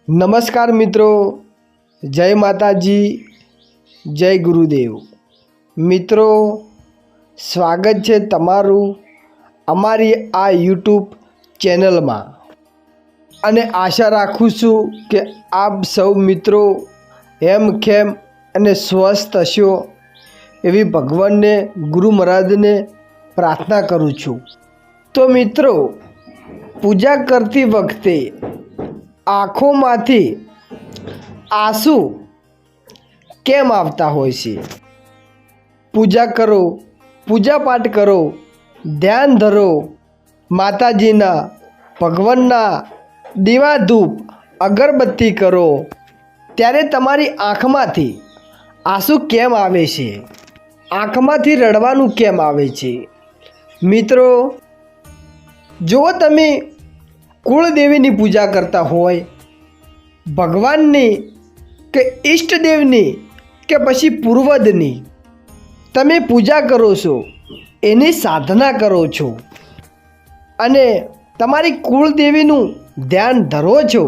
નમસ્કાર મિત્રો, જય માતાજી, જય ગુરુદેવ। મિત્રો, સ્વાગત છે તમારું અમારી આ યુટ્યુબ ચેનલમાં અને આશા રાખું છું કે આપ સૌ મિત્રો હેમખેમ અને સ્વસ્થ હશો એવી ભગવાનને ગુરુ મહારાજને પ્રાર્થના કરું છું। તો મિત્રો, પૂજા કરતી વખતે આંખોમાંથી આંસુ કેમ આવતા હોય છે? પૂજા કરો, પૂજા પાઠ કરો, ધ્યાન ધરો, માતાજીના ભગવાનના દીવા ધૂપ અગરબત્તી કરો, ત્યારે તમારી આંખમાંથી આંસુ કેમ આવે છે? આંખમાંથી રડવાનું કેમ આવે છે? મિત્રો, જો તમે કુળદેવીની પૂજા કરતા હોય, ભગવાનની કે ઈષ્ટદેવની કે પછી પૂર્વજની તમે પૂજા કરો છો, એની સાધના કરો છો અને તમારી કુળદેવીનું ધ્યાન ધરો છો,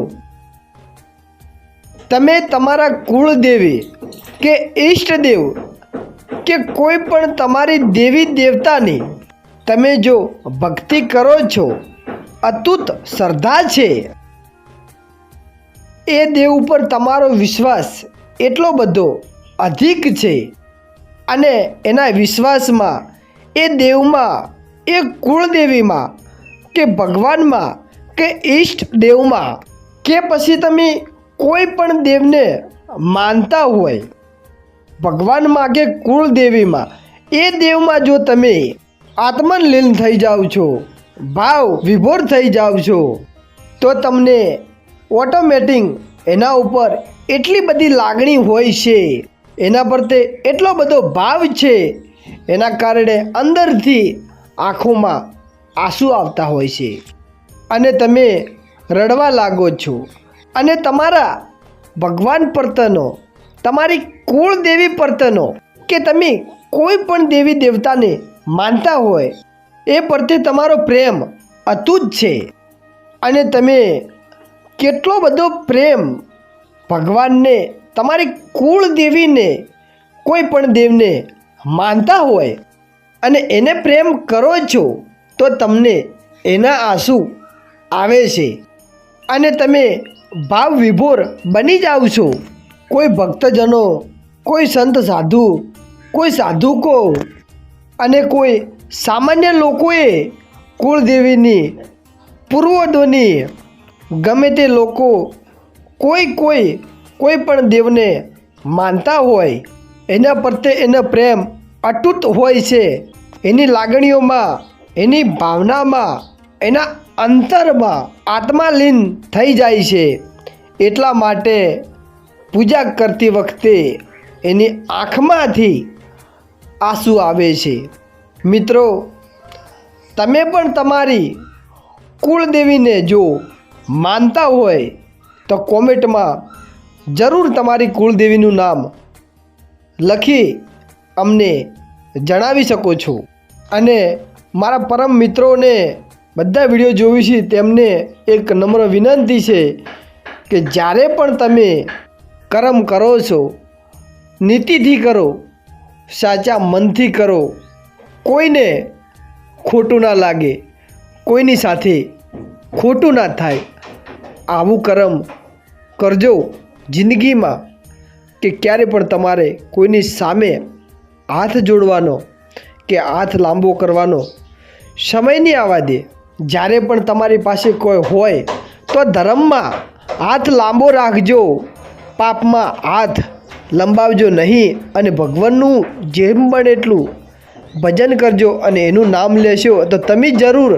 તમે તમારા કુળદેવી કે ઈષ્ટદેવ કે કોઈ પણ તમારી દેવી દેવતાની તમે જો ભક્તિ કરો છો, અતૂટ શ્રદ્ધા છે, એ દેવ ઉપર તમારો વિશ્વાસ એટલો બધો અધિક છે અને એના વિશ્વાસમાં એ દેવમાં, એ કુળદેવીમાં કે ભગવાનમાં કે ઈષ્ટ દેવમાં કે પછી તમે કોઈ પણ દેવને માનતા હોય, ભગવાનમાં કે કુળદેવીમાં, એ દેવમાં જો તમે આત્મલીન થઈ જાઓ છો, ભાવ વિભોર થઈ જાઓ છો, તો તમને ઓટોમેટિક એના ઉપર એટલી બધી લાગણી હોય છે, એના પર તે એટલો બધો ભાવ છે, એના કારણે અંદરથી આંખોમાં આંસુ આવતા હોય છે અને તમે રડવા લાગો છો અને તમારા ભગવાન પ્રત્યેનો, તમારી કુળદેવી પ્રત્યેનો કે તમે કોઈ પણ દેવી દેવતાને માનતા હોય, એ પ્રત્યે તમારો પ્રેમ અતૂટ છે અને તમે કેટલો બધો પ્રેમ ભગવાનને, તમારી કુળદેવીને, કોઈ પણ દેવને માનતા હોય અને એને પ્રેમ કરો છો, તો તમને એના આંસુ આવે છે અને તમે ભાવ વિભોર બની જાઓ છો। કોઈ ભક્તજનો, કોઈ સંત સાધુ, કોઈ સાધુકો અને કોઈ સામાન્ય લોકોએ કુળદેવીની, પૂર્વજોની, ગમે તે લોકો કોઈ પણ દેવને માનતા હોય, એના પ્રત્યે એનો પ્રેમ અતૂટ હોય છે, એની લાગણીઓમાં, એની ભાવનામાં, એના અંતરમાં આત્માલીન થઈ જાય છે। એટલા માટે પૂજા કરતી વખતે એની આંખમાંથી આંસુ આવે છે। મિત્રો, તમે પણ તમારી કુળદેવીને જો માનતા હોય તો કોમેન્ટમાં જરૂર તમારી કુળદેવીનું નામ લખી અમને જણાવી શકો છો અને મારા પરમ મિત્રોને બધા વિડીયો જોવી છે તેમને એક નમ્ર વિનંતી છે કે જ્યારે પણ તમે કર્મ કરો છો, નીતિથી કરો, સાચા મનથી કરો, કોઈને ખોટું ના લાગે, કોઈની સાથે ખોટું ના થાય, આવું કર્મ કરજો જિંદગીમાં કે ક્યારે પણ તમારે કોઈની સામે હાથ જોડવાનો કે હાથ લાંબો કરવાનો સમય નહીં આવવા દે। જ્યારે પણ તમારી પાસે કોઈ હોય તો ધર્મમાં હાથ લાંબો રાખજો, પાપમાં હાથ લંબાવજો નહીં અને ભગવાનનું જેમ બને એટલું ભજન કરજો અને એનું નામ લેશો તો તમે જરૂર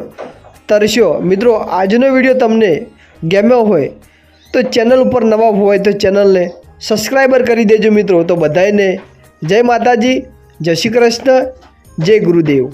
તરશો। મિત્રો, આજનો વિડીયો તમને ગમ્યો હોય તો ચેનલ ઉપર નવા હોય તો ચેનલને સબસ્ક્રાઈબર કરી દેજો મિત્રો। તો બધાને જય માતાજી, જય શ્રી કૃષ્ણ, જય ગુરુદેવ।